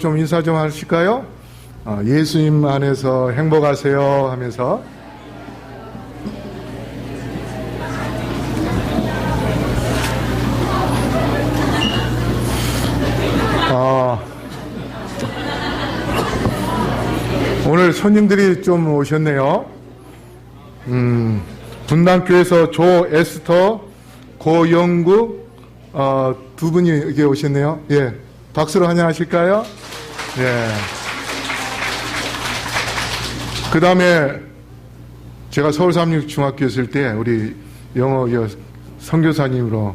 좀 인사 좀 하실까요? 예수님 안에서 행복하세요 하면서. 오늘 손님들이 좀 오셨네요. 분당교에서 조에스터, 고영국 두 분이 여기 오셨네요. 예, 박수로 환영하실까요? 예. 그 다음에 제가 서울삼육중학교 있을 때 우리 영어 선교사님으로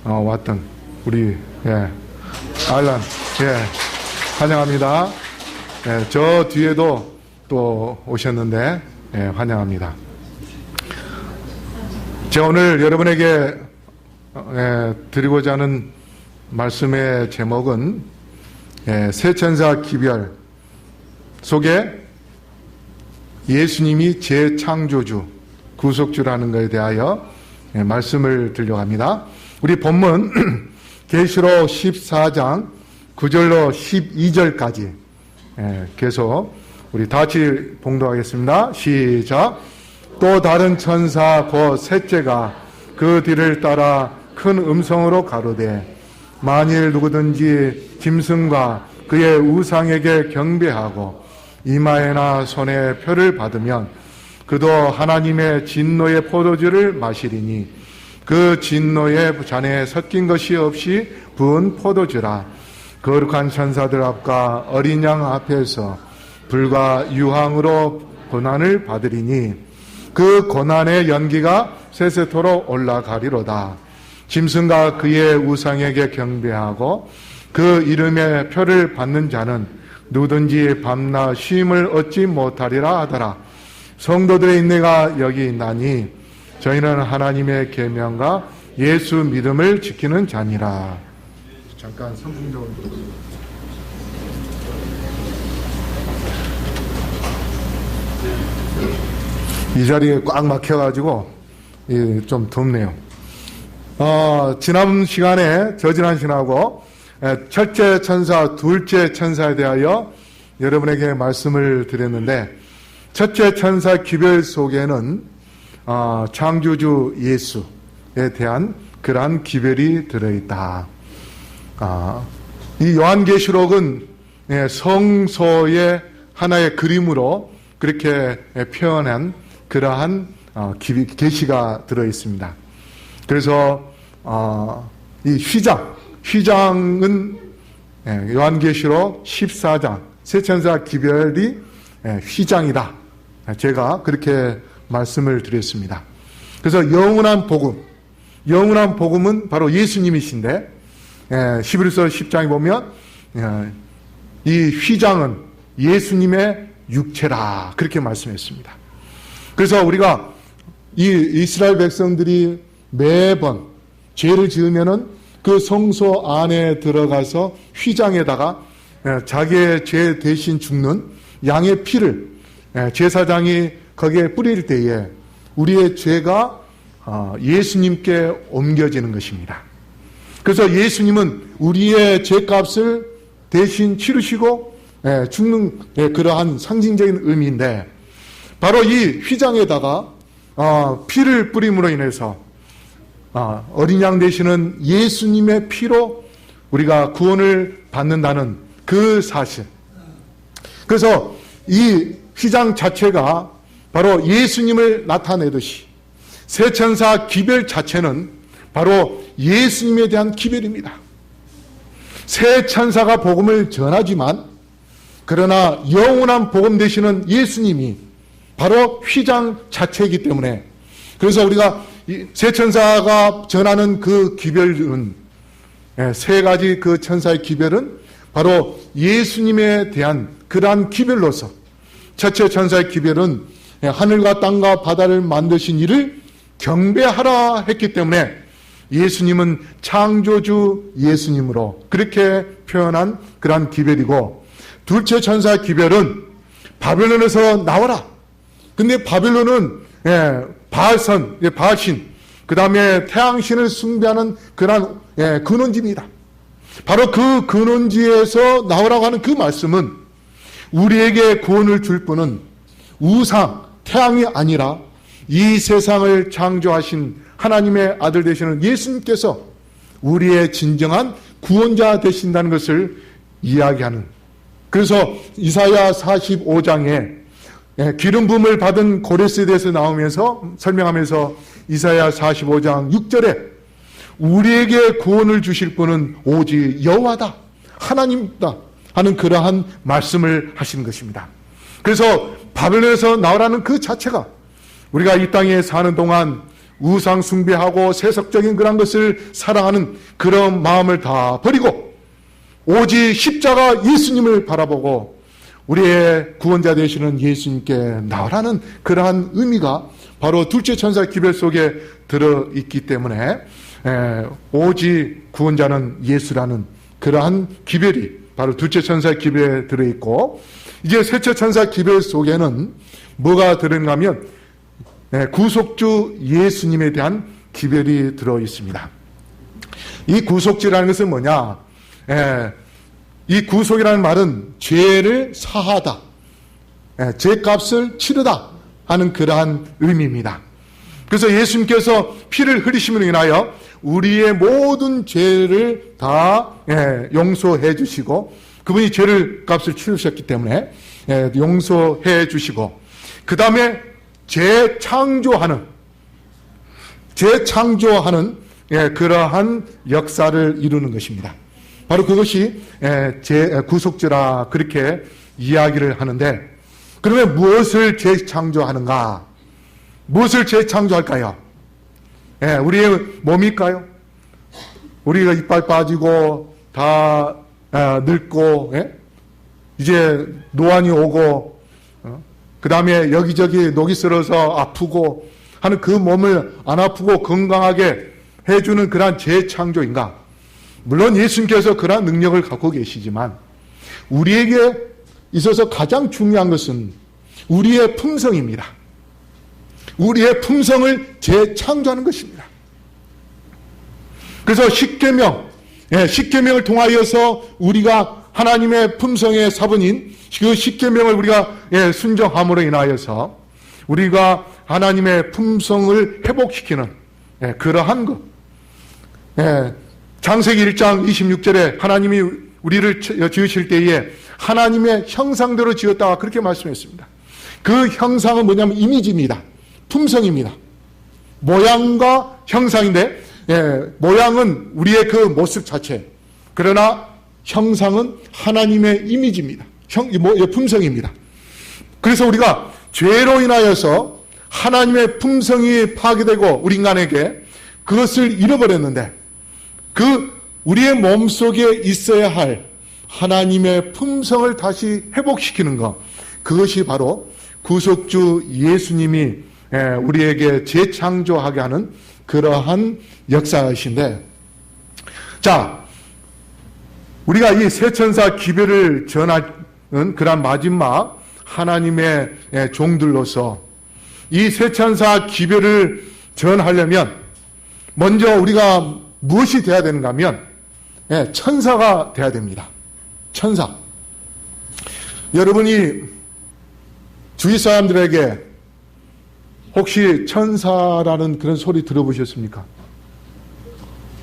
왔던 우리 알란, 환영합니다. 저 뒤에도 또 오셨는데 환영합니다. 제가 오늘 여러분에게 드리고자 하는 말씀의 제목은 새 천사 기별 속에 예수님이 재창조주, 구속주라는 것에 대하여 말씀을 드리려고 합니다. 우리 본문 계시록 14장 9절로 12절까지 계속 우리 다 같이 봉독하겠습니다. 시작. 또 다른 천사 곧 셋째가 그 뒤를 따라 큰 음성으로 가로되 만일 누구든지 짐승과 그의 우상에게 경배하고 이마에나 손에 표를 받으면 그도 하나님의 진노의 포도주를 마시리니 그 진노의 잔에 섞인 것이 없이 부은 포도주라. 거룩한 천사들 앞과 어린 양 앞에서 불과 유황으로 고난을 받으리니 그 고난의 연기가 세세토록 올라가리로다. 짐승과 그의 우상에게 경배하고 그 이름의 표를 받는 자는 누구든지 밤낮 쉼을 얻지 못하리라 하더라. 성도들의 인내가 여기 있나니 저희는 하나님의 계명과 예수 믿음을 지키는 자니라. 잠깐 선풍적으로 이 자리에 꽉 막혀가지고 좀 덥네요. 지난 시간에 저지난 시간하고 첫째 천사, 둘째 천사에 대하여 여러분에게 말씀을 드렸는데 첫째 천사 기별 속에는 창조주 예수에 대한 그러한 기별이 들어있다. 이 요한계시록은 성소의 하나의 그림으로 그렇게 표현한 그러한 계시가 들어있습니다. 그래서 이 휘장은 요한계시록 14장 새 천사 기별이 휘장이다. 제가 그렇게 말씀을 드렸습니다. 그래서 영원한 복음은 바로 예수님이신데 히브리서 10장에 보면 이 휘장은 예수님의 육체라 그렇게 말씀했습니다. 그래서 우리가 이 이스라엘 백성들이 매번 죄를 지으면은 그 성소 안에 들어가서 휘장에다가 자기의 죄 대신 죽는 양의 피를 제사장이 거기에 뿌릴 때에 우리의 죄가 예수님께 옮겨지는 것입니다. 그래서 예수님은 우리의 죄값을 대신 치르시고 죽는 그러한 상징적인 의미인데 바로 이 휘장에다가 피를 뿌림으로 인해서 어린 양 되시는 예수님의 피로 우리가 구원을 받는다는 그 사실. 그래서 이 휘장 자체가 바로 예수님을 나타내듯이 새 천사 기별 자체는 바로 예수님에 대한 기별입니다. 새 천사가 복음을 전하지만 그러나 영원한 복음 되시는 예수님이 바로 휘장 자체이기 때문에 그래서 우리가 새 천사가 전하는 그 기별은 세 가지 그 천사의 기별은 바로 예수님에 대한 그러한 기별로서 첫째 천사의 기별은 하늘과 땅과 바다를 만드신 이를 경배하라 했기 때문에 예수님은 창조주 예수님으로 그렇게 표현한 그러한 기별이고 둘째 천사의 기별은 바벨론에서 나와라. 근데 바벨론은 바알신, 그 다음에 태양신을 숭배하는 그러한 근원집이다. 바로 그 근원지에서 나오라고 하는 그 말씀은 우리에게 구원을 줄 분은 우상, 태양이 아니라 이 세상을 창조하신 하나님의 아들 되시는 예수님께서 우리의 진정한 구원자 되신다는 것을 이야기하는, 그래서 이사야 45장에 기름 부음을 받은 고레스에 대해서 나오면서 설명하면서 이사야 45장 6절에 우리에게 구원을 주실 분은 오직 여호와다, 하나님이다 하는 그러한 말씀을 하시는 것입니다. 그래서 바벨론에서 나오라는 그 자체가 우리가 이 땅에 사는 동안 우상 숭배하고 세속적인 그런 것을 사랑하는 그런 마음을 다 버리고 오직 십자가 예수님을 바라보고 우리의 구원자 되시는 예수님께 나오라는 그러한 의미가 바로 둘째 천사 기별 속에 들어있기 때문에 오직 구원자는 예수라는 그러한 기별이 바로 둘째 천사 기별에 들어있고, 이제 셋째 천사 기별 속에는 뭐가 들어있는가 하면 구속주 예수님에 대한 기별이 들어있습니다. 이 구속주라는 것은 뭐냐? 이 구속이라는 말은 죄를 사하다, 죄값을 치르다 하는 그러한 의미입니다. 그래서 예수님께서 피를 흘리심으로 인하여 우리의 모든 죄를 다 용서해 주시고, 그분이 죄를 값을 치르셨기 때문에 용서해 주시고, 그 다음에 재창조하는 그러한 역사를 이루는 것입니다. 바로 그것이 구속주라 그렇게 이야기를 하는데, 그러면 무엇을 재창조하는가? 무엇을 재창조할까요? 우리의 몸일까요? 우리가 이빨 빠지고 다 늙고 이제 노안이 오고 그 다음에 여기저기 녹이 슬어서 아프고 하는 그 몸을 안 아프고 건강하게 해주는 그러한 재창조인가? 물론 예수님께서 그러한 능력을 갖고 계시지만 우리에게 있어서 가장 중요한 것은 우리의 품성입니다. 우리의 품성을 재창조하는 것입니다. 그래서 십계명을 통하여서 우리가 하나님의 품성의 사본인 그 십계명을 우리가 순종함으로 인하여서 우리가 하나님의 품성을 회복시키는 그러한 것. 창세기 1장 26절에 하나님이 우리를 지으실 때에 하나님의 형상대로 지었다 그렇게 말씀했습니다. 그 형상은 뭐냐면 이미지입니다. 품성입니다. 모양과 형상인데 모양은 우리의 그 모습 자체, 그러나 형상은 하나님의 이미지입니다. 품성입니다. 그래서 우리가 죄로 인하여서 하나님의 품성이 파괴되고 우리 인간에게 그것을 잃어버렸는데, 우리의 몸속에 있어야 할 하나님의 품성을 다시 회복시키는 것, 그것이 바로 구속주 예수님이 우리에게 재창조하게 하는 그러한 역사이신데, 자, 우리가 이 세천사 기별을 전하는 그러한 마지막 하나님의 종들로서 이 세천사 기별을 전하려면 먼저 우리가 무엇이 돼야 되는가 하면 천사가 돼야 됩니다. 천사. 여러분이 주위 사람들에게 혹시 천사라는 그런 소리 들어보셨습니까?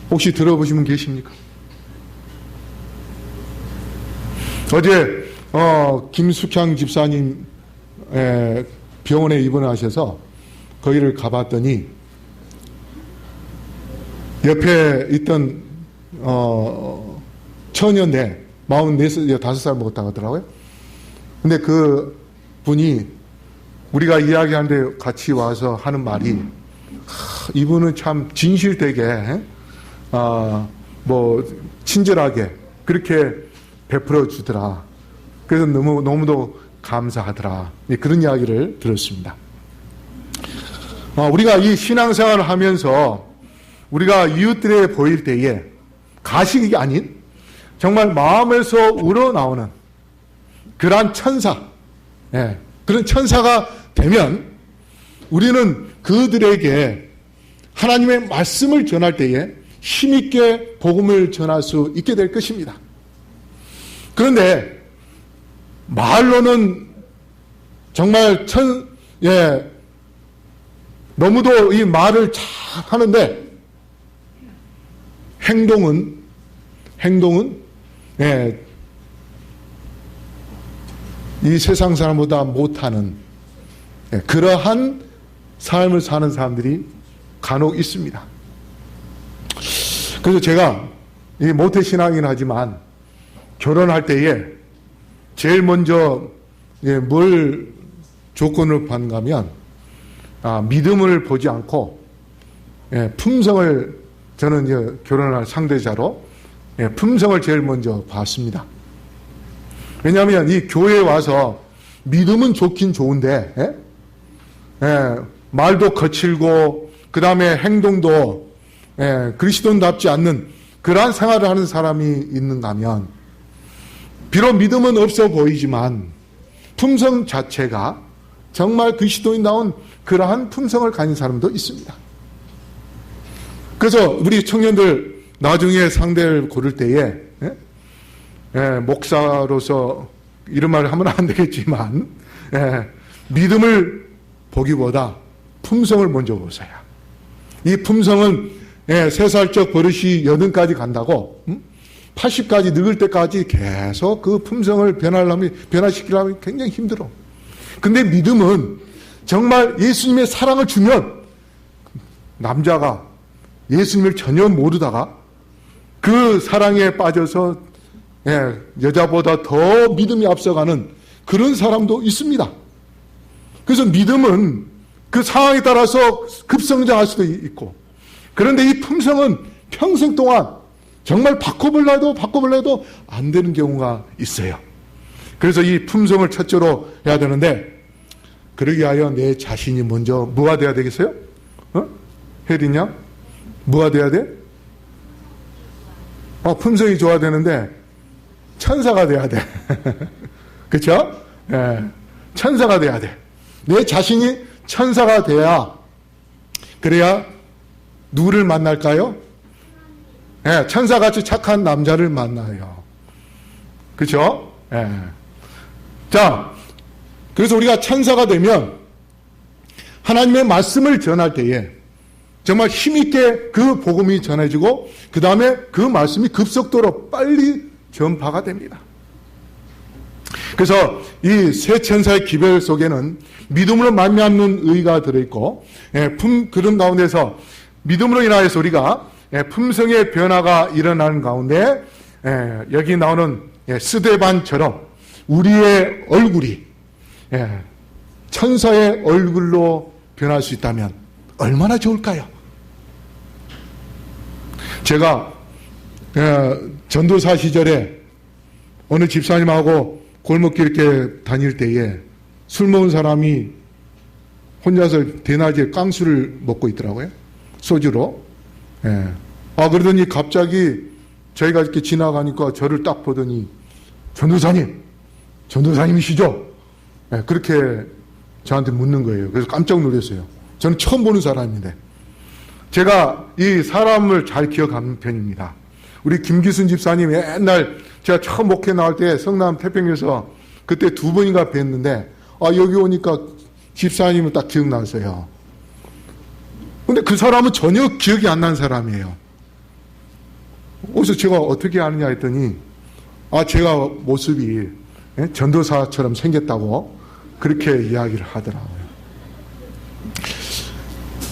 혹시 들어보신 분 계십니까? 어제 김숙향 집사님 병원에 입원하셔서 거기를 가봤더니 옆에 있던 처녀인데 45살 먹었다고 하더라고요. 근데 그 분이 우리가 이야기하는데 같이 와서 하는 말이, 이분은 참 진실되게 친절하게 그렇게 베풀어 주더라. 그래서 너무도 감사하더라. 그런 이야기를 들었습니다. 우리가 이 신앙생활을 하면서 우리가 이웃들에 보일 때에 가식이 아닌 정말 마음에서 우러나오는 그러한 천사, 그런 천사가 되면 우리는 그들에게 하나님의 말씀을 전할 때에 힘있게 복음을 전할 수 있게 될 것입니다. 그런데 말로는 정말 너무도 이 말을 잘 하는데 행동은 이 세상 사람보다 못하는 그러한 삶을 사는 사람들이 간혹 있습니다. 그래서 제가 이 모태신앙이긴 하지만 결혼할 때에 제일 먼저 뭘 조건을 받는가 하면 믿음을 보지 않고 품성을, 저는 이제 결혼할 상대자로 품성을 제일 먼저 봤습니다. 왜냐하면 이 교회에 와서 믿음은 좋긴 좋은데 말도 거칠고 그 다음에 행동도 그리스도인답지 않는 그러한 생활을 하는 사람이 있는가 하면 비록 믿음은 없어 보이지만 품성 자체가 정말 그리스도인다운 그러한 품성을 가진 사람도 있습니다. 그래서 우리 청년들 나중에 상대를 고를 때에 목사로서 이런 말을 하면 안 되겠지만 믿음을 보기보다 품성을 먼저 보세요. 이 품성은 3살적 버릇이 80까지 간다고 80까지 늙을 때까지 계속 그 품성을 변화시키려면 굉장히 힘들어. 근데 믿음은 정말 예수님의 사랑을 주면 남자가 예수님을 전혀 모르다가 그 사랑에 빠져서 여자보다 더 믿음이 앞서가는 그런 사람도 있습니다. 그래서 믿음은 그 상황에 따라서 급성장할 수도 있고, 그런데 이 품성은 평생 동안 정말 바꿔볼래도 안 되는 경우가 있어요. 그래서 이 품성을 첫째로 해야 되는데, 그러기 위하여 내 자신이 먼저 뭐가 돼야 되겠어요? 혜리냐? 뭐가 돼야 돼? 품성이 좋아야 되는데 천사가 돼야 돼. 그렇죠? 천사가 돼야 돼. 내 자신이 천사가 돼야, 그래야 누구를 만날까요? 천사같이 착한 남자를 만나요. 그렇죠? 자, 그래서 우리가 천사가 되면 하나님의 말씀을 전할 때에 정말 힘있게 그 복음이 전해지고 그 다음에 그 말씀이 급속도로 빨리 전파가 됩니다. 그래서 이 세 천사의 기별 속에는 믿음으로 말미암는 의가 들어있고, 그런 가운데서 믿음으로 인하여서 우리가 품성의 변화가 일어나는 가운데 여기 나오는 스데반처럼 우리의 얼굴이 천사의 얼굴로 변할 수 있다면 얼마나 좋을까요? 제가 전도사 시절에 어느 집사님하고 골목길 이렇게 다닐 때에 술 먹은 사람이 혼자서 대낮에 깡수를 먹고 있더라고요. 소주로. 그러더니 갑자기 저희가 이렇게 지나가니까 저를 딱 보더니 전도사님이시죠? 그렇게 저한테 묻는 거예요. 그래서 깜짝 놀랐어요. 저는 처음 보는 사람인데. 제가 이 사람을 잘 기억하는 편입니다. 우리 김기순 집사님 옛날 제가 처음 목회 나올 때 성남 태평에서 그때 2번인가 뵀는데 여기 오니까 집사님은 딱 기억났어요. 근데 그 사람은 전혀 기억이 안 난 사람이에요. 그래서 제가 어떻게 아느냐 했더니 제가 모습이 전도사처럼 생겼다고 그렇게 이야기를 하더라고요.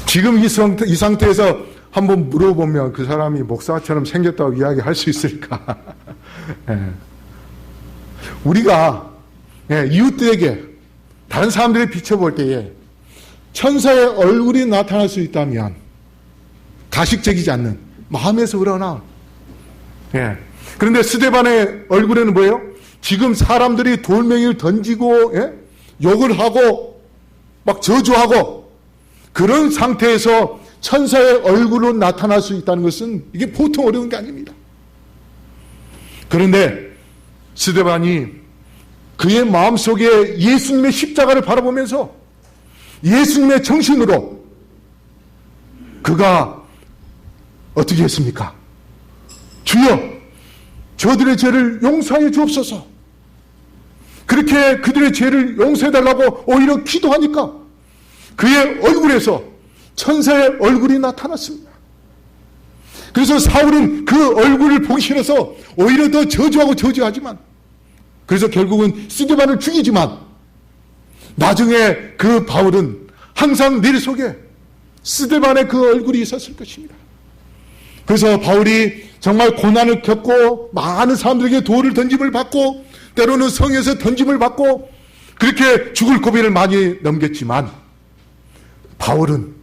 지금 이 상태에서 한번 물어보면 그 사람이 목사처럼 생겼다고 이야기할 수 있을까? 우리가 이웃들에게 다른 사람들이 비춰볼 때에 천사의 얼굴이 나타날 수 있다면 가식적이지 않는 마음에서 우러나. 그런데 스데반의 얼굴에는 뭐예요? 지금 사람들이 돌멩이를 던지고 욕을 하고 막 저주하고 그런 상태에서 천사의 얼굴로 나타날 수 있다는 것은 이게 보통 어려운 게 아닙니다. 그런데 스데반이 그의 마음속에 예수님의 십자가를 바라보면서 예수님의 정신으로 그가 어떻게 했습니까? 주여, 저들의 죄를 용서하여 주옵소서. 그렇게 그들의 죄를 용서해달라고 오히려 기도하니까 그의 얼굴에서 천사의 얼굴이 나타났습니다. 그래서 사울은 그 얼굴을 보기 싫어서 오히려 더 저주하고 저주하지만, 그래서 결국은 스데반을 죽이지만, 나중에 그 바울은 항상 늘 속에 스데반의 그 얼굴이 있었을 것입니다. 그래서 바울이 정말 고난을 겪고 많은 사람들에게 돌을 던짐을 받고 때로는 성에서 던짐을 받고 그렇게 죽을 고비를 많이 넘겼지만, 바울은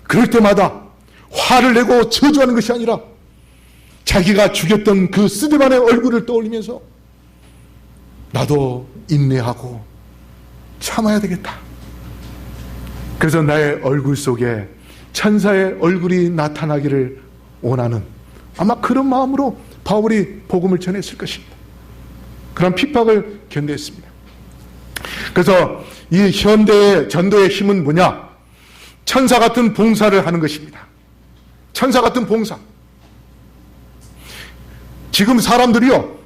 그럴 때마다 화를 내고 저주하는 것이 아니라 자기가 죽였던 그 스데반의 얼굴을 떠올리면서 나도 인내하고 참아야 되겠다. 그래서 나의 얼굴 속에 천사의 얼굴이 나타나기를 원하는, 아마 그런 마음으로 바울이 복음을 전했을 것입니다. 그런 핍박을 견뎠습니다. 그래서 이 현대의 전도의 힘은 뭐냐? 천사 같은 봉사를 하는 것입니다. 천사 같은 봉사. 지금 사람들이요,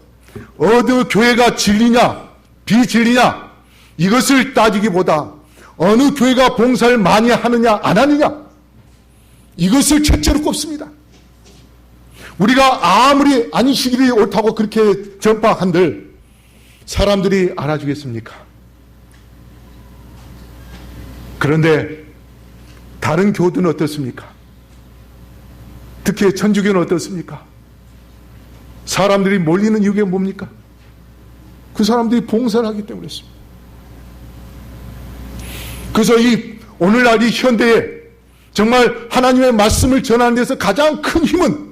어느 교회가 진리냐 비진리냐 이것을 따지기보다 어느 교회가 봉사를 많이 하느냐 안 하느냐 이것을 첫째로 꼽습니다. 우리가 아무리 안식일이 옳다고 그렇게 전파한들 사람들이 알아주겠습니까? 그런데 다른 교들은 어떻습니까? 특히 천주교는 어떻습니까? 사람들이 몰리는 이유가 뭡니까? 그 사람들이 봉사를 하기 때문에 그렇습니다. 그래서 이 오늘날 이 현대에 정말 하나님의 말씀을 전하는 데서 가장 큰 힘은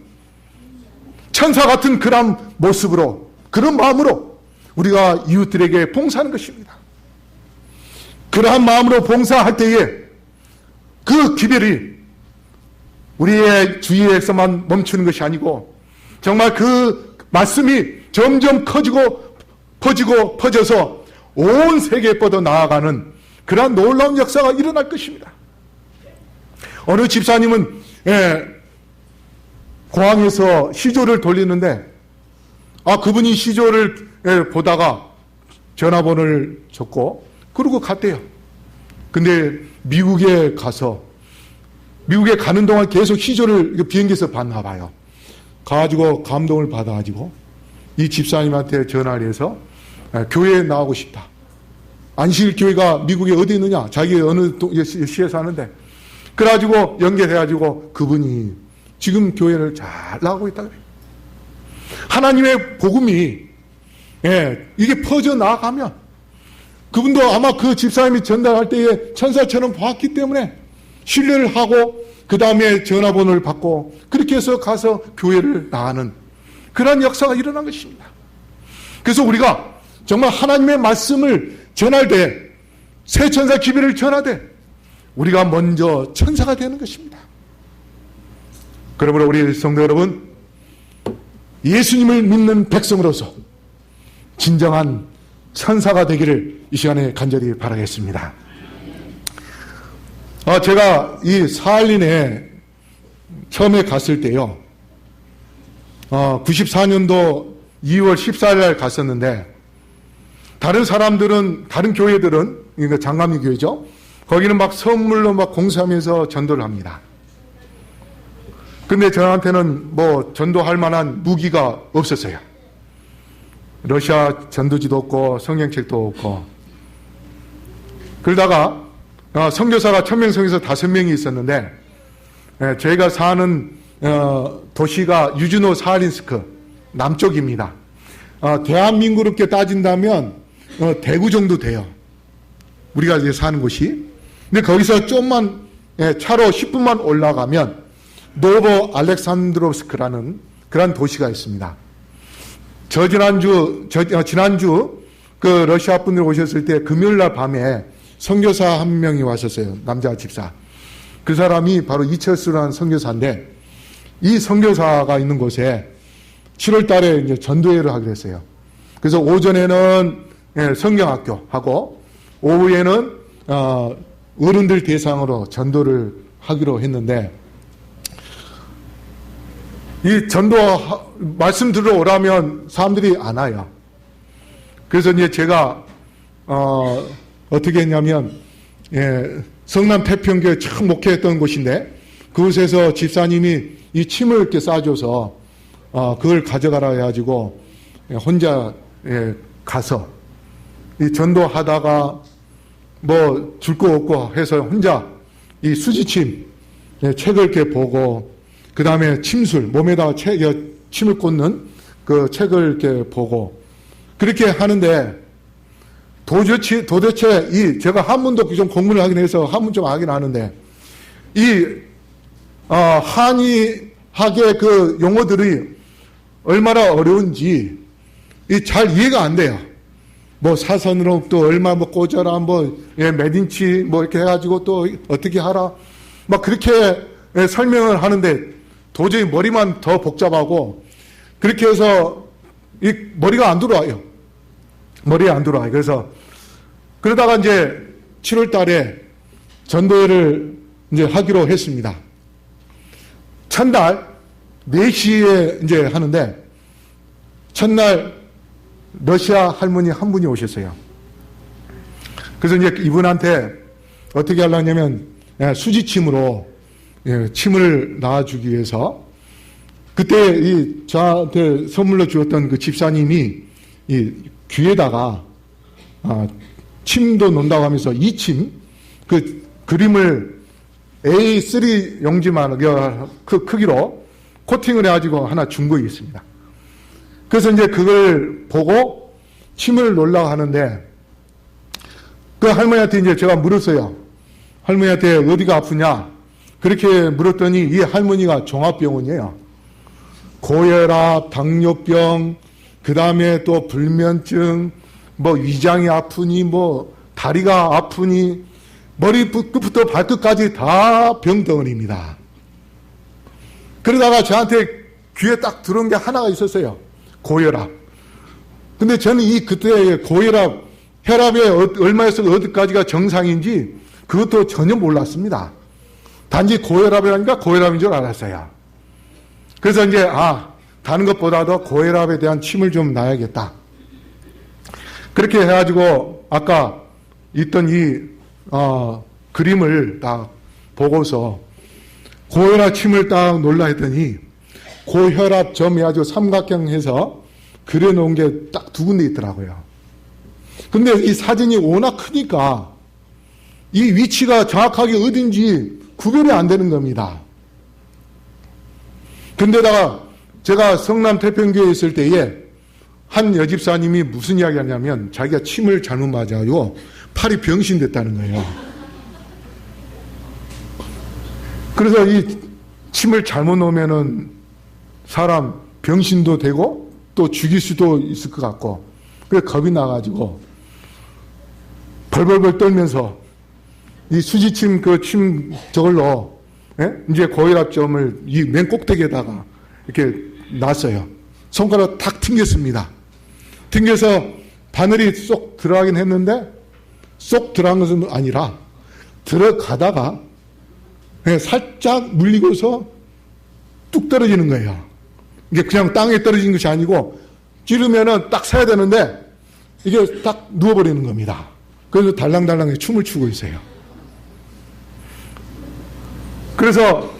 천사 같은 그런 모습으로, 그런 마음으로 우리가 이웃들에게 봉사하는 것입니다. 그러한 마음으로 봉사할 때에 그 기별이 우리의 주위에서만 멈추는 것이 아니고 정말 그 말씀이 점점 커지고 퍼지고 퍼져서 온 세계에 뻗어 나아가는 그러한 놀라운 역사가 일어날 것입니다. 어느 집사님은 공항에서 시조를 돌리는데 그분이 시조를 보다가 전화번호를 줬고 그러고 갔대요. 근데 미국에 가는 동안 계속 시조를 비행기에서 봤나 봐요. 가지고 감동을 받아가지고 이 집사님한테 전화를 해서 교회에 나오고 싶다. 안식일 교회가 미국에 어디 있느냐? 자기 어느 시에 사는데. 그래가지고 연결해가지고 그분이 지금 교회를 잘 나가고 있다 그래요. 하나님의 복음이 이게 퍼져 나가면 그분도 아마 그 집사님이 전달할 때에 천사처럼 봤기 때문에 신뢰를 하고 그 다음에 전화번호를 받고 그렇게 해서 가서 교회를 나가는 그런 역사가 일어난 것입니다. 그래서 우리가 정말 하나님의 말씀을 전할 때 새 천사 기별을 전하되 우리가 먼저 천사가 되는 것입니다. 그러므로 우리 성도 여러분, 예수님을 믿는 백성으로서 진정한 천사가 되기를 이 시간에 간절히 바라겠습니다. 제가 이 사할린에 처음에 갔을 때요, 94년도 2월 14일 날 갔었는데, 다른 사람들은, 다른 교회들은, 그러니까 장가미 교회죠. 거기는 막 선물로 막 공수하면서 전도를 합니다. 근데 저한테는 뭐 전도할 만한 무기가 없었어요. 러시아 전도지도 없고 성경책도 없고. 그러다가 선교사가 1000명 성에서 5명이 있었는데, 저희가 사는 도시가 유즈노 사할린스크 남쪽입니다. 대한민국으로 따진다면 대구 정도 돼요. 우리가 이제 사는 곳이. 근데 거기서 좀만 차로 10분만 올라가면 노보 알렉산드로스크라는 그런 도시가 있습니다. 지난주 그 러시아 분들 오셨을 때 금요일날 밤에 선교사 한 명이 왔었어요. 남자 집사. 그 사람이 바로 이철수라는 선교사인데, 이 선교사가 있는 곳에 7월 달에 이제 전도회를 하기로 했어요. 그래서 오전에는 성경학교 하고 오후에는 어른들 대상으로 전도를 하기로 했는데, 이 전도 말씀 들으러 오라면 사람들이 안 와요. 그래서 이제 제가 어떻게 했냐면 성남 태평교에 처음 목회했던 곳인데 그곳에서 집사님이 이 침을 이렇게 싸줘서 그걸 가져가라 해가지고 혼자 가서 이 전도하다가 뭐 줄 거 없고 해서 혼자 이 수지침 책을 이렇게 보고 그 다음에 침술 몸에다가 침을 꽂는 그 책을 이렇게 보고 그렇게 하는데 도대체 이 제가 한문도 좀 공부를 하긴 해서 한문 좀 하긴 하는데 이 한의학의 그 용어들이 얼마나 어려운지 잘 이해가 안 돼요. 뭐 사선으로 또 얼마 뭐 꽂아라 몇 인치 뭐 이렇게 해가지고 또 어떻게 하라 막 그렇게 설명을 하는데 도저히 머리만 더 복잡하고 그렇게 해서 이 머리가 안 들어와요. 머리에 안 들어와요. 그래서 그러다가 이제 7월 달에 전도회를 이제 하기로 했습니다. 첫날 4시에 이제 하는데 첫날 러시아 할머니 한 분이 오셨어요. 그래서 이제 이분한테 어떻게 하려냐면 수지침으로 침을 놔주기 위해서 그때 저한테 선물로 주었던 그 집사님이 이 귀에다가 침도 놓는다고 하면서 이 침 그 그림을 A3 용지만 그 크기로 코팅을 해가지고 하나 준 거 있습니다. 그래서 이제 그걸 보고 침을 놓으려고 하는데 그 할머니한테 이제 제가 물었어요. 할머니한테 어디가 아프냐? 그렇게 물었더니 이 할머니가 종합병원이에요. 고혈압, 당뇨병, 그 다음에 또 불면증, 뭐 위장이 아프니, 뭐 다리가 아프니, 머리끝부터 발끝까지 다 병덩어리입니다. 그러다가 저한테 귀에 딱 들어온 게 하나가 있었어요. 고혈압. 근데 저는 그때 고혈압, 혈압이 얼마에서 어디까지가 정상인지 그것도 전혀 몰랐습니다. 단지 고혈압이라니까 고혈압인 줄 알았어요. 그래서 이제 다른 것보다도 고혈압에 대한 침을 좀 놔야겠다. 그렇게 해가지고 아까 있던 이 그림을 딱 보고서 고혈압 침을 딱 놀라 했더니 고혈압 점이 아주 삼각형 해서 그려놓은 게 딱 2군데 있더라고요. 근데 이 사진이 워낙 크니까 이 위치가 정확하게 어딘지 구별이 안 되는 겁니다. 근데다가 제가 성남 태평교에 있을 때에 한 여집사님이 무슨 이야기 하냐면 자기가 침을 잘못 맞아가지고 팔이 병신됐다는 거예요. 그래서 이 침을 잘못 놓으면은 사람 병신도 되고 또 죽일 수도 있을 것 같고 그래서 겁이 나가지고 벌벌벌 떨면서 이 수지침 그 침 저걸로 이제 고혈압점을 이 맨 꼭대기에다가 이렇게 놨어요. 손가락 탁 튕겼습니다. 튕겨서 바늘이 쏙 들어가긴 했는데 쏙 들어간 것은 아니라 들어가다가 살짝 물리고서 뚝 떨어지는 거예요. 이게 그냥 땅에 떨어진 것이 아니고 찌르면은 딱 서야 되는데 이게 딱 누워버리는 겁니다. 그래서 달랑달랑 춤을 추고 있어요. 그래서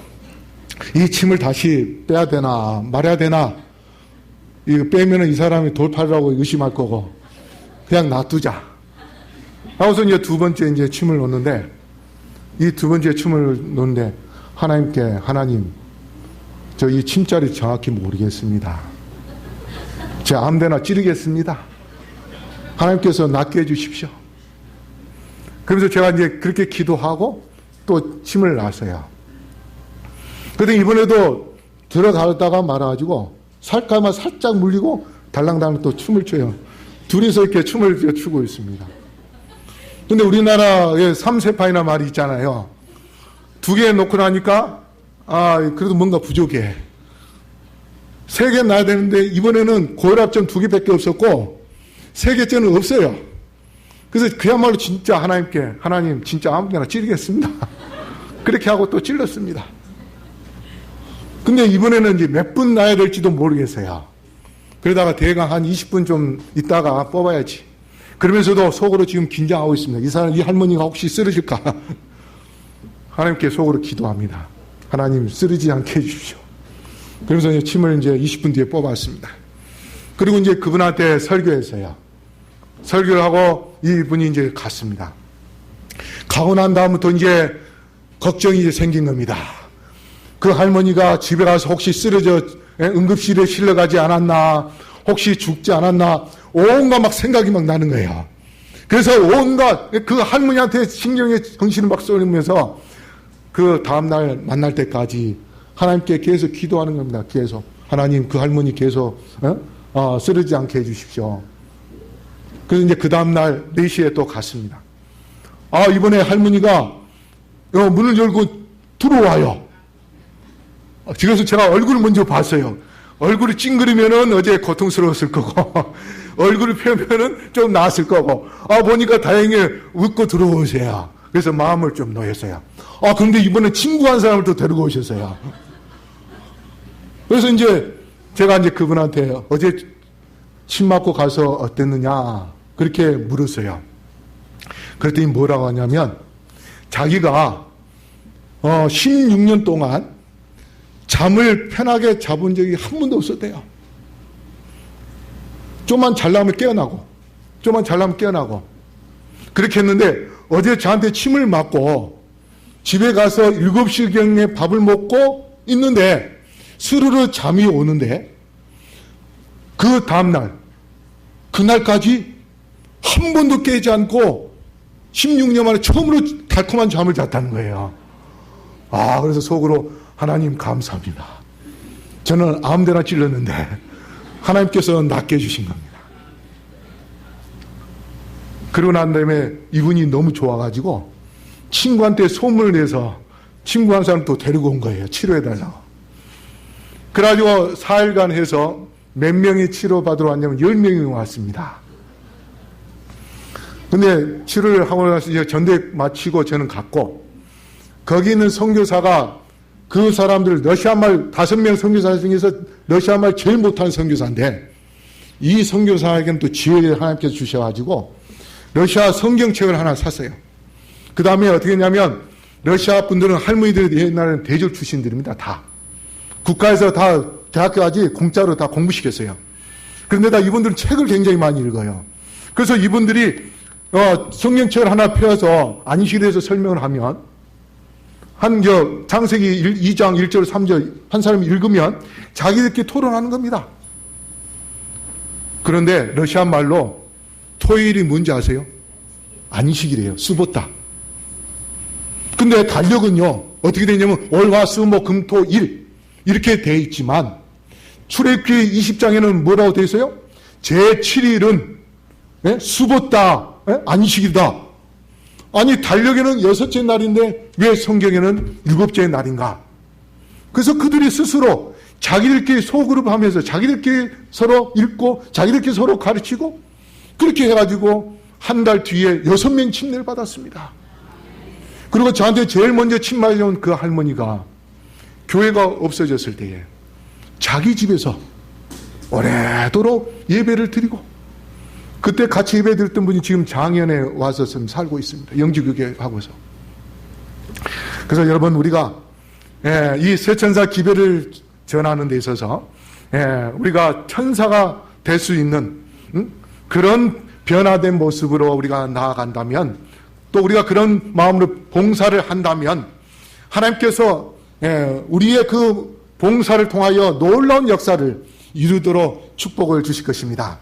이 침을 다시 빼야 되나 말아야 되나 이거 빼면은 이 사람이 돌팔이라고 의심할 거고 그냥 놔두자. 하고서 이제 2번째 이제 침을 놓는데 이 2번째 침을 놓는데 하나님께 하나님 저 이 침자리 정확히 모르겠습니다. 제 아무데나 찌르겠습니다. 하나님께서 낫게 해주십시오. 그래서 제가 이제 그렇게 기도하고 또 침을 놨어요. 그런데 이번에도 들어갔다가 말아가지고 살까만 살짝 물리고 달랑달랑 또 춤을 춰요. 둘이서 이렇게 춤을 추고 있습니다. 근데 우리나라에 3세파이나 말이 있잖아요. 2개 놓고 나니까 그래도 뭔가 부족해. 3개 놔야 되는데 이번에는 고혈압점 2개밖에 없었고 3개째는 없어요. 그래서 그야말로 진짜 하나님께 하나님 진짜 아무데나 찌르겠습니다. 그렇게 하고 또 찔렀습니다. 근데 이번에는 이제 몇 분 놔야 될지도 모르겠어요. 그러다가 대강 한 20분 좀 있다가 뽑아야지. 그러면서도 속으로 지금 긴장하고 있습니다. 이 할머니가 혹시 쓰러질까? 하나님께 속으로 기도합니다. 하나님 쓰러지지 않게 해주십시오. 그러면서 이제 침을 이제 20분 뒤에 뽑았습니다. 그리고 이제 그분한테 설교했어요. 설교를 하고 이분이 이제 갔습니다. 가고 난 다음부터 이제 걱정이 이제 생긴 겁니다. 그 할머니가 집에 가서 혹시 쓰러져 응급실에 실려가지 않았나, 혹시 죽지 않았나, 온갖 막 생각이 막 나는 거예요. 그래서 온갖 그 할머니한테 신경에 정신을 막 쏠리면서 그 다음날 만날 때까지 하나님께 계속 기도하는 겁니다. 계속. 하나님 그 할머니 계속 쓰러지지 않게 해주십시오. 그래서 이제 그 다음날 4시에 또 갔습니다. 이번에 할머니가 문을 열고 들어와요. 그래서 제가 얼굴을 먼저 봤어요. 얼굴이 찡그리면은 어제 고통스러웠을 거고, 얼굴을 펴면은 좀 나았을 거고, 보니까 다행히 웃고 들어오세요. 그래서 마음을 좀 놓였어요. 그런데 이번에 친구 한 사람을 또 데리고 오셨어요. 그래서 이제 제가 이제 그분한테 어제 침 맞고 가서 어땠느냐, 그렇게 물었어요. 그랬더니 뭐라고 하냐면, 자기가 16년 동안 잠을 편하게 자본 적이 한 번도 없었대요. 좀만 잘나면 깨어나고, 좀만 잘나면 깨어나고. 그렇게 했는데, 어제 저한테 침을 맞고, 집에 가서 7시경에 밥을 먹고 있는데, 스르르 잠이 오는데, 그 다음날, 그날까지 한 번도 깨지 않고, 16년 만에 처음으로 달콤한 잠을 잤다는 거예요. 그래서 속으로, 하나님 감사합니다. 저는 아무데나 찔렀는데 하나님께서 낫게 해주신 겁니다. 그러고 난 다음에 이분이 너무 좋아가지고 친구한테 소문을 내서 친구 한 사람 또 데리고 온 거예요. 치료해달라고. 그래가지고 4일간 해서 몇 명이 치료받으러 왔냐면 10명이 왔습니다. 근데 치료를 하고 나서 이제 전대 마치고 저는 갔고, 거기 있는 선교사가 그 사람들 러시아말 5명 선교사 중에서 러시아말 제일 못하는 선교사인데, 이 선교사에게는 또 지혜를 하나님께서 주셔가지고 러시아 성경책을 하나 샀어요. 그 다음에 어떻게 했냐면, 러시아 분들은 할머니들이 옛날에는 대졸 출신들입니다. 다 국가에서 다 대학교까지 공짜로 다 공부시켰어요. 그런데다 이분들은 책을 굉장히 많이 읽어요. 그래서 이분들이 성경책을 하나 펴서 안식일에서 설명을 하면, 창세기 2장 1절 3절 한 사람이 읽으면 자기들끼리 토론하는 겁니다. 그런데 러시아 말로 토요일이 뭔지 아세요? 안식이래요. 수보다. 근데 달력은요, 어떻게 되냐면 월화수목금토일 이렇게 돼 있지만, 출애굽기 20장에는 뭐라고 돼 있어요? 제7일은 수보다 안식이다. 아니, 달력에는 6째 날인데 왜 성경에는 7째 날인가? 그래서 그들이 스스로 자기들끼리 소그룹 하면서 자기들끼리 서로 읽고 자기들끼리 서로 가르치고, 그렇게 해가지고 한 달 뒤에 6명 침례를 받았습니다. 그리고 저한테 제일 먼저 침 맞은 그 할머니가 교회가 없어졌을 때에 자기 집에서 오래도록 예배를 드리고, 그때 같이 예배 드렸던 분이 지금 장현에 와서 지금 살고 있습니다. 영지교회 하고서. 그래서 여러분, 우리가 이 새천사 기별을 전하는 데 있어서 우리가 천사가 될 수 있는 그런 변화된 모습으로 우리가 나아간다면, 또 우리가 그런 마음으로 봉사를 한다면 하나님께서 우리의 그 봉사를 통하여 놀라운 역사를 이루도록 축복을 주실 것입니다.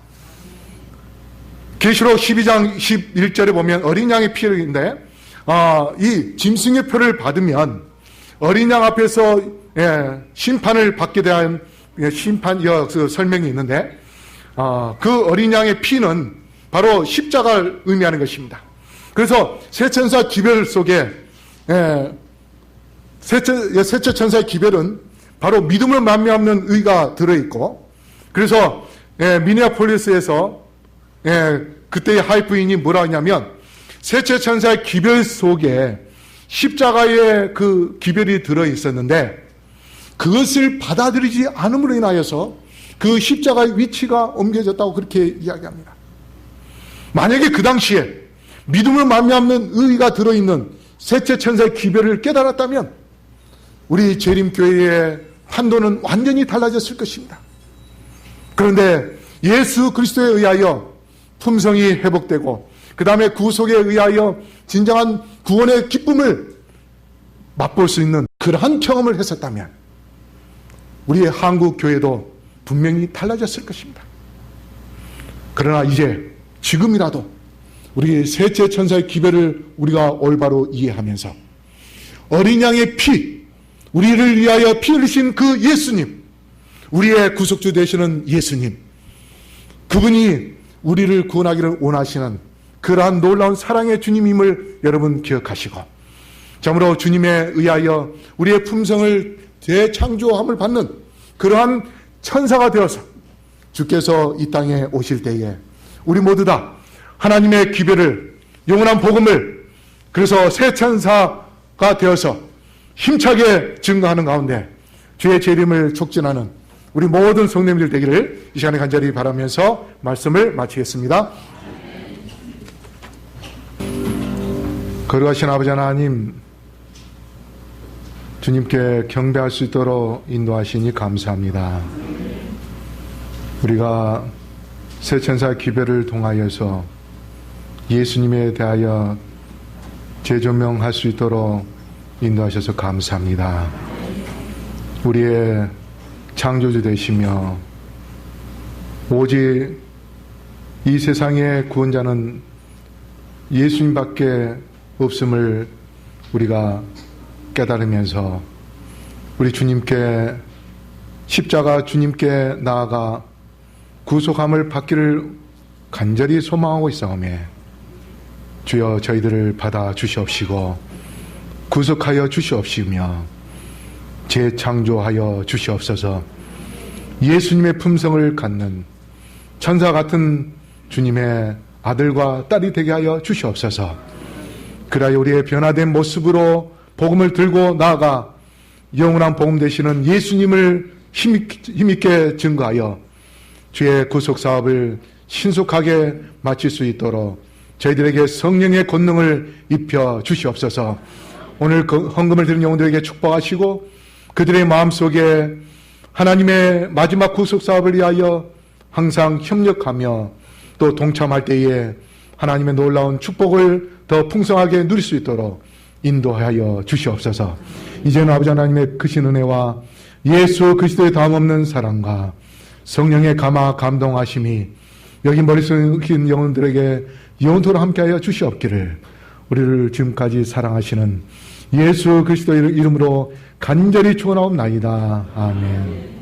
계시록 12장 11절에 보면 어린 양의 피인데, 이 짐승의 표를 받으면 어린 양 앞에서 심판을 받게 대한 심판 설명이 있는데, 그 어린 양의 피는 바로 십자가를 의미하는 것입니다. 그래서 세천사 기별 속에 세천사의 기별은 바로 믿음을 만미하는 의가 들어있고, 그래서 미네아폴리스에서 그때의 하이프인이 뭐라 하냐면, 그것을 받아들이지 않음으로 인하여서 그 십자가의 위치가 옮겨졌다고 그렇게 이야기합니다. 만약에 그 당시에 믿음을 말미암는 의의가 들어있는 셋째 천사의 기별을 깨달았다면 우리 재림교회의 판도는 완전히 달라졌을 것입니다. 그런데 예수 그리스도에 의하여 품성이 회복되고 그 다음에 구속에 의하여 진정한 구원의 기쁨을 맛볼 수 있는 그러한 경험을 했었다면 우리의 한국 교회도 분명히 달라졌을 것입니다. 그러나 이제 지금이라도 우리 셋째 천사의 기별을 우리가 올바로 이해하면서 어린 양의 피, 우리를 위하여 피 흘리신 그 예수님, 우리의 구속주 되시는 예수님, 그분이 우리를 구원하기를 원하시는 그러한 놀라운 사랑의 주님임을 여러분 기억하시고, 참으로 주님에 의하여 우리의 품성을 재창조함을 받는 그러한 천사가 되어서 주께서 이 땅에 오실 때에 우리 모두 다 하나님의 기별을, 영원한 복음을, 그래서 새 천사가 되어서 힘차게 증거하는 가운데 주의 재림을 촉진하는 우리 모든 성도님들 되기를 이 시간에 간절히 바라면서 말씀을 마치겠습니다. 거룩하신 아버지 하나님, 주님께 경배할 수 있도록 인도하시니 감사합니다. 우리가 새 천사 기별을 통하여서 예수님에 대하여 재조명할 수 있도록 인도하셔서 감사합니다. 우리의 창조주 되시며 오직 이 세상의 구원자는 예수님밖에 없음을 우리가 깨달으면서 우리 주님께, 십자가 주님께 나아가 구속함을 받기를 간절히 소망하고 있사오매 주여 저희들을 받아 주시옵시고 구속하여 주시옵시며 재창조하여 주시옵소서. 예수님의 품성을 갖는 천사 같은 주님의 아들과 딸이 되게 하여 주시옵소서. 그리하여 우리의 변화된 모습으로 복음을 들고 나아가 영원한 복음 되시는 예수님을 힘있게 증거하여 주의 구속사업을 신속하게 마칠 수 있도록 저희들에게 성령의 권능을 입혀 주시옵소서. 오늘 헌금을 드린 영혼들에게 축복하시고 그들의 마음속에 하나님의 마지막 구속사업을 위하여 항상 협력하며 또 동참할 때에 하나님의 놀라운 축복을 더 풍성하게 누릴 수 있도록 인도하여 주시옵소서. 이제는 아버지 하나님의 크신 은혜와 예수 그리스도의 다음없는 사랑과 성령의 감화 감동하심이 여기 머릿속에 긴 영혼들에게 영원토록 함께하여 주시옵기를 우리를 지금까지 사랑하시는 예수 그리스도의 이름으로 간절히 축원하옵나이다. 아멘.